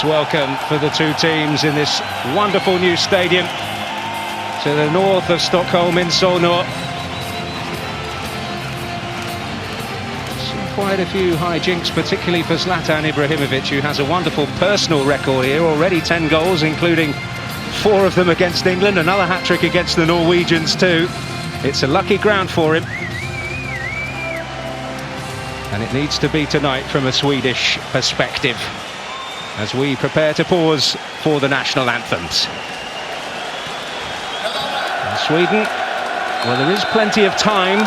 Welcome for the two teams in this wonderful new stadium to the north of Stockholm in Solna. Quite a few hijinks, particularly for Zlatan Ibrahimovic, who has a wonderful personal record here, already 10 goals, including 4 of them against England, another hat-trick against the Norwegians too. It's a lucky ground for him. And it needs to be tonight from a Swedish perspective, as we prepare to pause for the national anthems. In Sweden, well, there is plenty of time.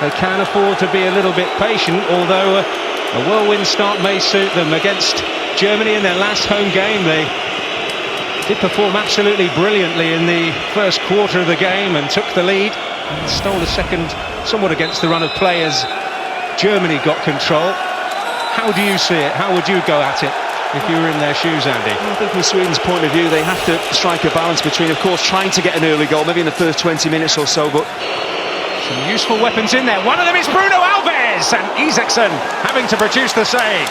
They can afford to be a little bit patient, although a whirlwind start may suit them. Against Germany in their last home game, they did perform absolutely brilliantly in the first quarter of the game and took the lead and stole a second somewhat against the run of play as Germany got control. How do you see it? How would you go at it if you were in their shoes, Andy? I think from Sweden's point of view, they have to strike a balance between, of course, trying to get an early goal, maybe in the first 20 minutes or so, but some useful weapons in there. One of them is Bruno Alves, and Isaacson having to produce the save.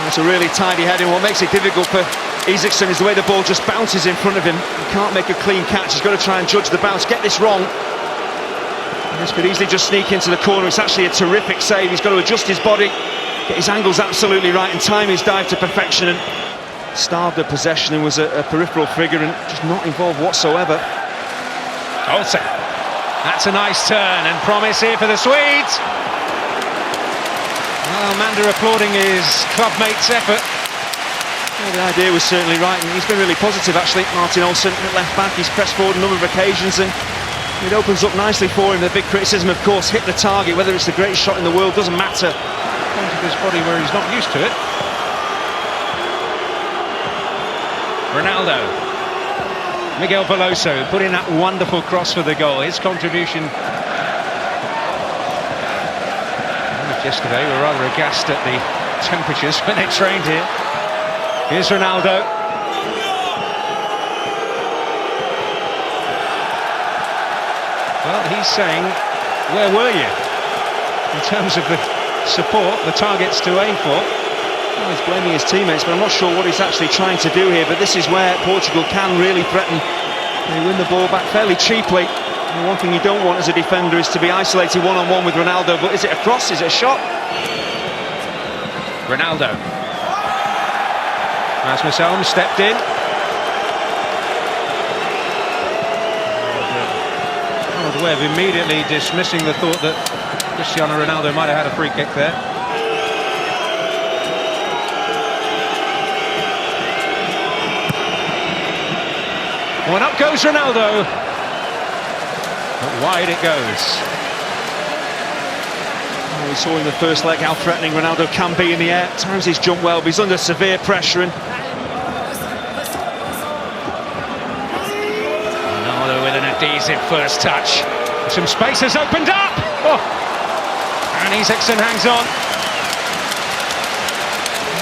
It's a really tidy heading. What makes it difficult for Isaacson is the way the ball just bounces in front of him. He can't make a clean catch. He's got to try and judge the bounce, get this wrong. This could easily just sneak into the corner. It's actually a terrific save. He's got to adjust his body, get his angles absolutely right, and time his dive to perfection, and starved of possession and was a peripheral figure and just not involved whatsoever. Olsen. That's a nice turn and promise here for the Swedes. Well, Manda applauding his clubmate's effort. Well, the idea was certainly right, and he's been really positive actually. Martin Olsen at left back, he's pressed forward a number of occasions and it opens up nicely for him. The big criticism, of course, hit the target. Whether it's the greatest shot in the world doesn't matter. Pointed his body where he's not used to it. Ronaldo. Miguel Veloso put in that wonderful cross for the goal. His contribution. Yesterday we were rather aghast at the temperatures when they trained here. Here's Ronaldo. Well, he's saying, where were you in terms of the support, the targets to aim for? Well, he's blaming his teammates, but I'm not sure what he's actually trying to do here. But this is where Portugal can really threaten. They win the ball back fairly cheaply. And one thing you don't want as a defender is to be isolated one-on-one with Ronaldo. But is it a cross? Is it a shot? Ronaldo. Rasmus Elm stepped in. Hard way of immediately dismissing the thought that Cristiano Ronaldo might have had a free kick there. Well, and up goes Ronaldo. But wide it goes. Oh, we saw in the first leg how threatening Ronaldo can be in the air. At times he's jumped well, but he's under severe pressure. And Ronaldo with an adhesive first touch. Some space has opened up. Oh. And Isaacson hangs on.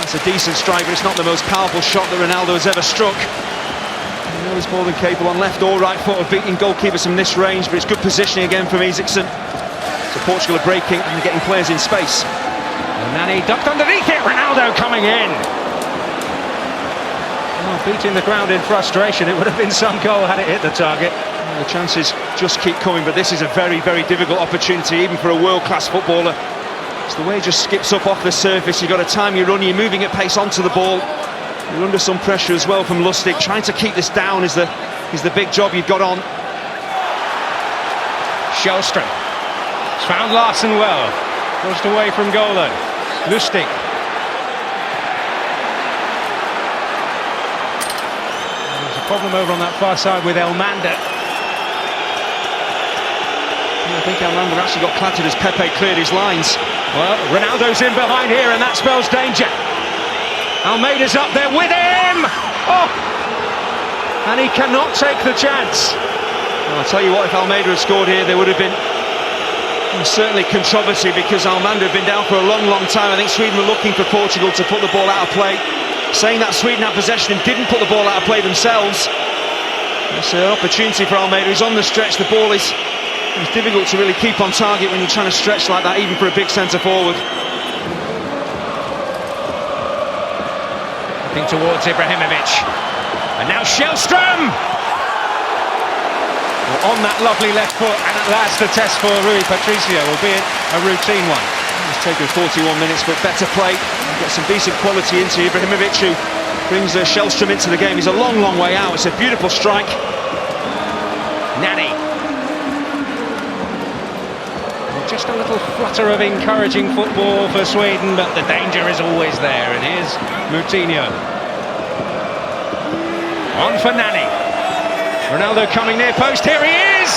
That's a decent strike, but it's not the most powerful shot that Ronaldo has ever struck. He's more than capable on left or right foot of beating goalkeepers from this range, but it's good positioning again from Isaacson. So Portugal are breaking and they're getting players in space. And Nani ducked underneath it. Ronaldo coming in. Oh, beating the ground in frustration. It would have been some goal had it hit the target. Well, the chances just keep coming, but this is a very, very difficult opportunity, even for a world-class footballer. It's the way he just skips up off the surface. You've got to time your run, you're moving at pace onto the ball. You're under some pressure as well from Lustig. Trying to keep this down is the big job you've got on. Shellstrom. It's found Larsen well. Pushed away from goal though. Lustig. There's a problem over on that far side with Elmander. I think Elmander actually got clattered as Pepe cleared his lines. Well, Ronaldo's in behind here and that spells danger. Almeida's up there with him! Oh! And he cannot take the chance. Well, I'll tell you what, if Almeida had scored here, there would have been certainly controversy, because Almeida had been down for a long, long time. I think Sweden were looking for Portugal to put the ball out of play, saying that Sweden had possession and didn't put the ball out of play themselves. It's an opportunity for Almeida. He's on the stretch. The ball is difficult to really keep on target when you're trying to stretch like that, even for a big centre forward. Looking towards Ibrahimovic. And now Shellstrom! Well, on that lovely left foot, and at last the test for Rui Patricio, albeit a routine one. It's taken 41 minutes, but better play. Get some decent quality into Ibrahimovic, who brings Shellstrom into the game. He's a long, long way out. It's a beautiful strike. Nani. Just a little flutter of encouraging football for Sweden, but the danger is always there. And here's Moutinho. On for Nani. Ronaldo coming near post. Here he is!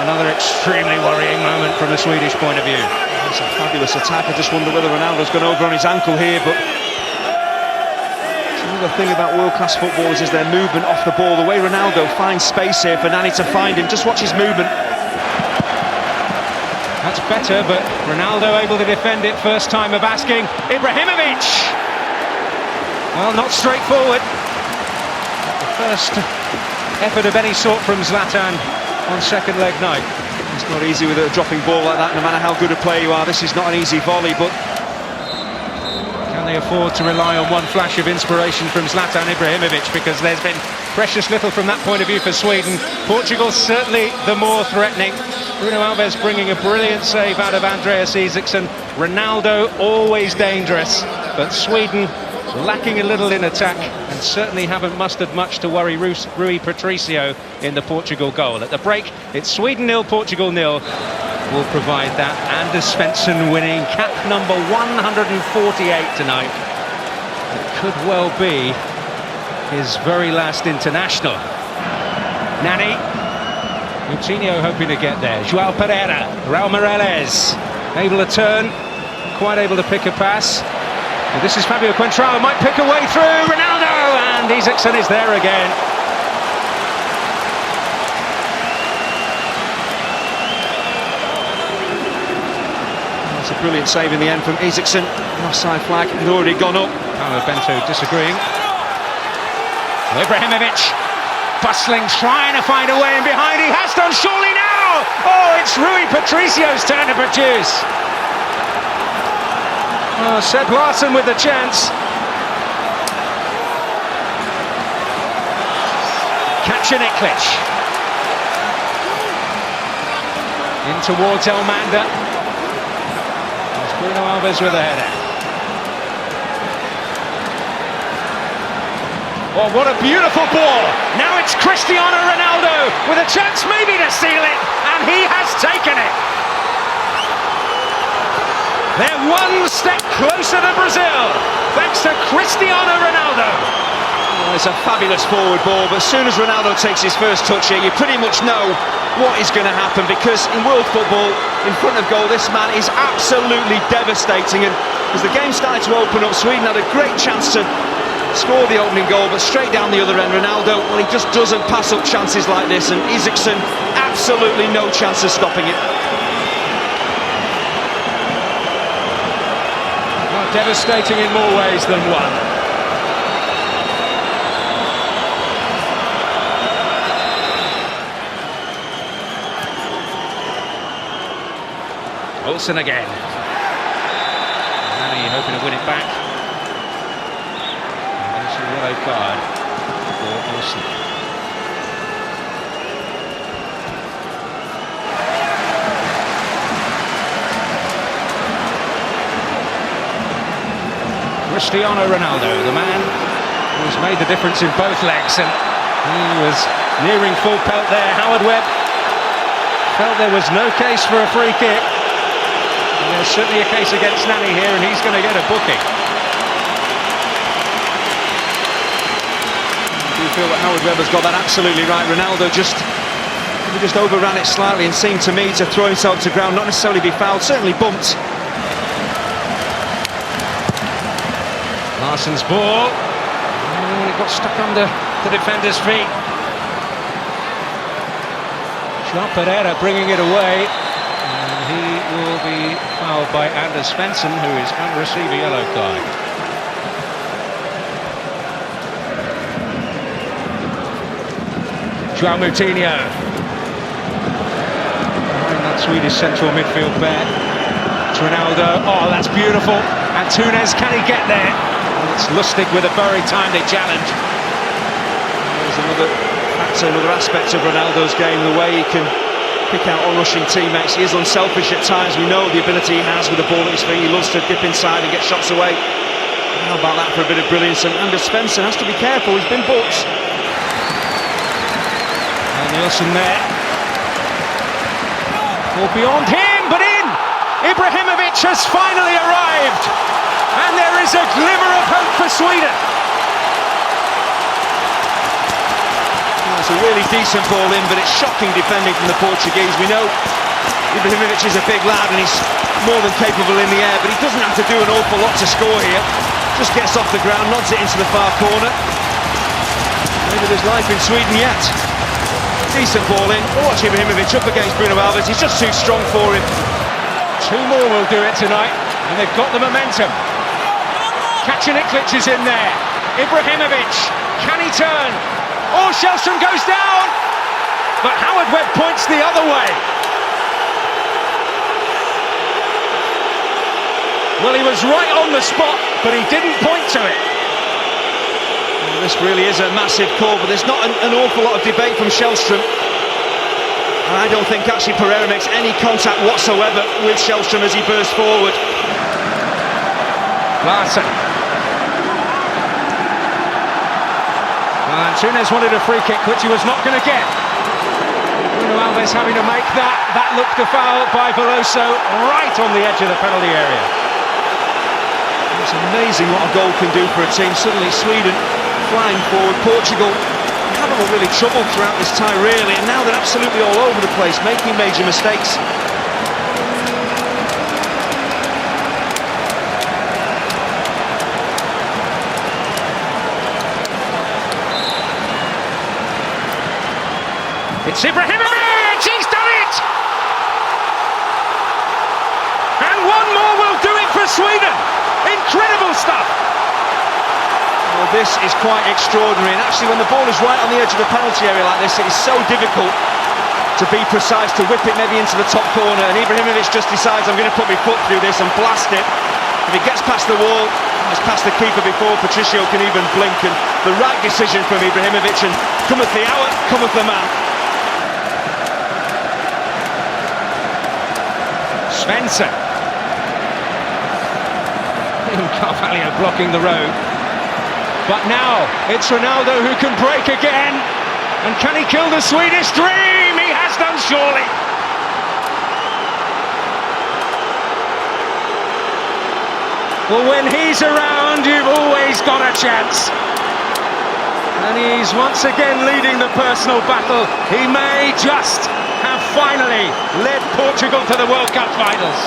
Another extremely worrying moment from a Swedish point of view. It's a fabulous attack. I just wonder whether Ronaldo's gone over on his ankle here, but the thing about world-class footballers is their movement off the ball. The way Ronaldo finds space here for Nani to find him. Just watch his movement. That's better, but Ronaldo able to defend it. First time of asking. Ibrahimovic! Well, not straightforward. The first effort of any sort from Zlatan on second leg night. It's not easy with a dropping ball like that, no matter how good a player you are. This is not an easy volley, but can they afford to rely on one flash of inspiration from Zlatan Ibrahimovic, because there's been precious little from that point of view for Sweden. Portugal certainly the more threatening. Bruno Alves bringing a brilliant save out of Andreas Isaksson. Ronaldo always dangerous, but Sweden lacking a little in attack and certainly haven't mustered much to worry Rui Patricio in the Portugal goal. At the break, it's Sweden 0, Portugal 0. Will provide that. Anders Svensson winning cap number 148 tonight. It could well be his very last international. Nani. Moutinho hoping to get there. João Pereira. Raul Meireles able to turn. Quite able to pick a pass. Well, this is Fabio Contrao. Might pick a way through. Ronaldo! And Isaksson is there again. It's a brilliant save in the end from Isaksson. The offside flag had already gone up. Paolo Bento disagreeing. Ibrahimovic bustling, trying to find a way in behind. He has done, surely now! Oh, it's Rui Patricio's turn to produce. Oh, Seb Larsson with the chance. Kacaniklic. In towards Elmander. Bruno Alves with a header. Oh, what a beautiful ball! Now it's Cristiano Ronaldo with a chance maybe to seal it, and he has taken it. They're one step closer to Brazil, thanks to Cristiano Ronaldo. Well, it's a fabulous forward ball, but as soon as Ronaldo takes his first touch here, you pretty much know what is going to happen, because in world football, in front of goal, this man is absolutely devastating. And as the game started to open up, Sweden had a great chance to score the opening goal, but straight down the other end, Ronaldo, well, he just doesn't pass up chances like this, and Isaksson, absolutely no chance of stopping it. Well, devastating in more ways than one. Olsen again. Nani hoping to win it back. There's a yellow card for Olsen. Cristiano Ronaldo, the man who's made the difference in both legs, and he was nearing full pelt there. Howard Webb felt there was no case for a free kick. And there's certainly a case against Nani here, and he's going to get a booking. I do feel that Howard Webb has got that absolutely right. Ronaldo just overran it slightly and seemed to me to throw himself to ground, not necessarily be fouled, certainly bumped. Larsson's ball. Oh, it got stuck under the defender's feet. João Pereira bringing it away. And he will be fouled by Anders Svensson, who is going to receive a yellow card. João Moutinho. Behind that Swedish central midfield pair. It's Ronaldo. Oh, that's beautiful. Antunes, can he get there? And it's Lustig with a very timely challenge. There's another aspect of Ronaldo's game, the way he can pick out on-rushing teammates. He is unselfish at times. We know the ability he has with the ball at his feet. He loves to dip inside and get shots away. How about that for a bit of brilliance? And Anders Svensson has to be careful. He's been booked. And Nielsen there. Well, beyond him, but in! Ibrahimovic has finally arrived! And there is a glimmer of hope for Sweden. It's a really decent ball in, but it's shocking defending from the Portuguese. We know Ibrahimovic is a big lad and he's more than capable in the air, but he doesn't have to do an awful lot to score here. Just gets off the ground, nods it into the far corner. Maybe there's life in Sweden yet. Decent ball in. Watch Ibrahimovic up against Bruno Alves. He's just too strong for him. Two more will do it tonight, and they've got the momentum. Kacaniklic is in there. Ibrahimovic, can he turn? Oh, Shellstrom goes down! But Howard Webb points the other way. Well, he was right on the spot, but he didn't point to it. Well, this really is a massive call, but there's not an awful lot of debate from Shellstrom. And I don't think actually Pereira makes any contact whatsoever with Shellstrom as he bursts forward. Larsen. Well, Antunes wanted a free kick, which he was not going to get. Bruno Alves having to make that. That looked a foul by Veloso, right on the edge of the penalty area. It's amazing what a goal can do for a team. Suddenly Sweden flying forward. Portugal haven't really troubled throughout this tie, really, and now they're absolutely all over the place, making major mistakes. It's Ibrahimovic! He's done it! And one more will do it for Sweden! Incredible stuff! Well, this is quite extraordinary, and actually when the ball is right on the edge of the penalty area like this, it is so difficult to be precise, to whip it maybe into the top corner, and Ibrahimovic just decides, I'm going to put my foot through this and blast it. If he gets past the wall, it's past the keeper before Patricio can even blink, and the right decision from Ibrahimovic, and cometh the hour, cometh the man. Svensson. Carvalho blocking the road. But now it's Ronaldo who can break again. And can he kill the Swedish dream? He has done, surely. Well, when he's around, you've always got a chance. And he's once again leading the personal battle. He may just have finally led Portugal to the World Cup finals.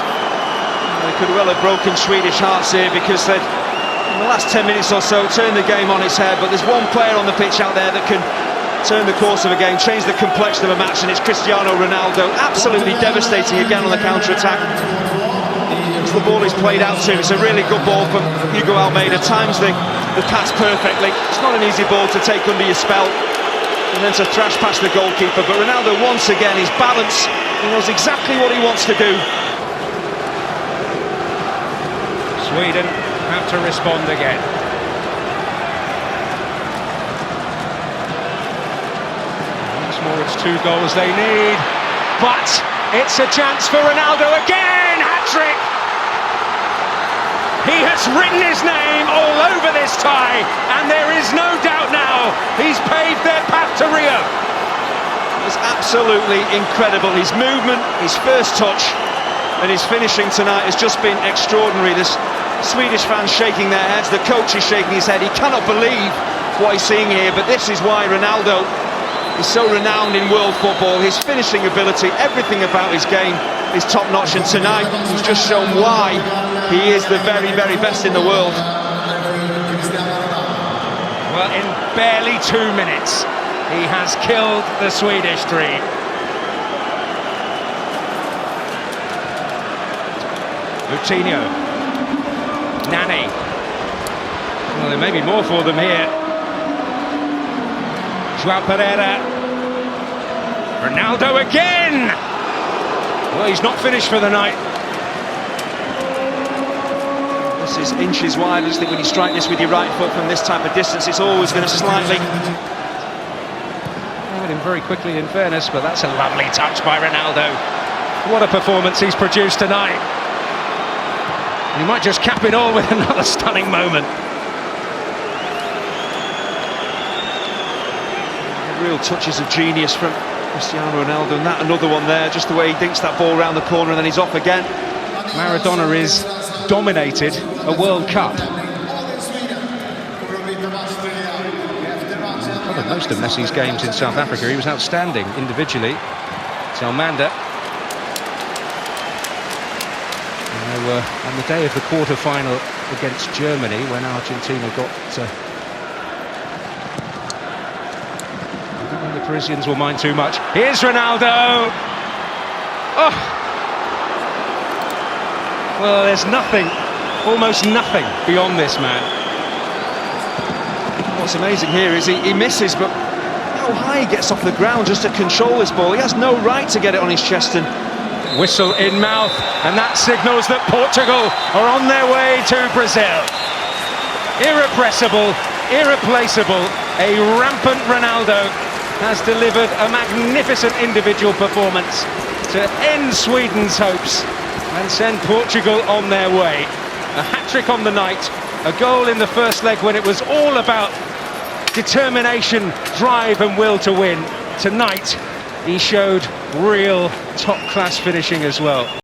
They could well have broken Swedish hearts here, because they'd, in the last 10 minutes or so, turned the game on its head. But there's one player on the pitch out there that can turn the course of a game, change the complexion of a match, and it's Cristiano Ronaldo. Absolutely devastating again on the counter-attack. As the ball is played out to him, it's a really good ball from Hugo Almeida. Times the pass perfectly. It's not an easy ball to take under your spell and then to thrash past the goalkeeper. But Ronaldo, once again, his balance, he knows exactly what he wants to do. Sweden have to respond again. Once more, it's 2 goals they need, but it's a chance for Ronaldo again. Hat-trick. He has written his name all over this tie, and there is no doubt now he's paved their path to Rio. It's absolutely incredible. His movement, his first touch, and his finishing tonight has just been extraordinary. This Swedish fans shaking their heads, the coach is shaking his head. He cannot believe what he's seeing here, but this is why Ronaldo is so renowned in world football. His finishing ability, everything about his game is top-notch, and tonight he's just shown why he is the very, very best in the world. Well, in barely 2 minutes, he has killed the Swedish dream. Coutinho. Nani. Well, there may be more for them here. João Pereira. Ronaldo again! Well, he's not finished for the night. This is inches wide. I just think when you strike this with your right foot from this type of distance, it's always going to slightly... Got him very quickly, in fairness, but that's a lovely touch by Ronaldo. What a performance he's produced tonight. He might just cap it all with another stunning moment. Real touches of genius from Cristiano Ronaldo, and that another one there, just the way he dinks that ball round the corner and then he's off again. Maradona is dominated a World Cup. Covered most of Messi's games in South Africa. He was outstanding individually. Zlatan. And they were on the day of the quarter-final against Germany when Argentina got... the Parisians will mind too much. Here's Ronaldo! Oh! Well, there's nothing, almost nothing beyond this man. What's amazing here is he misses, but how high he gets off the ground just to control this ball. He has no right to get it on his chest. And whistle in mouth, and that signals that Portugal are on their way to Brazil. Irrepressible, irreplaceable, a rampant Ronaldo has delivered a magnificent individual performance to end Sweden's hopes and send Portugal on their way. A hat-trick on the night, a goal in the first leg when it was all about determination, drive and will to win. Tonight, he showed real top-class finishing as well.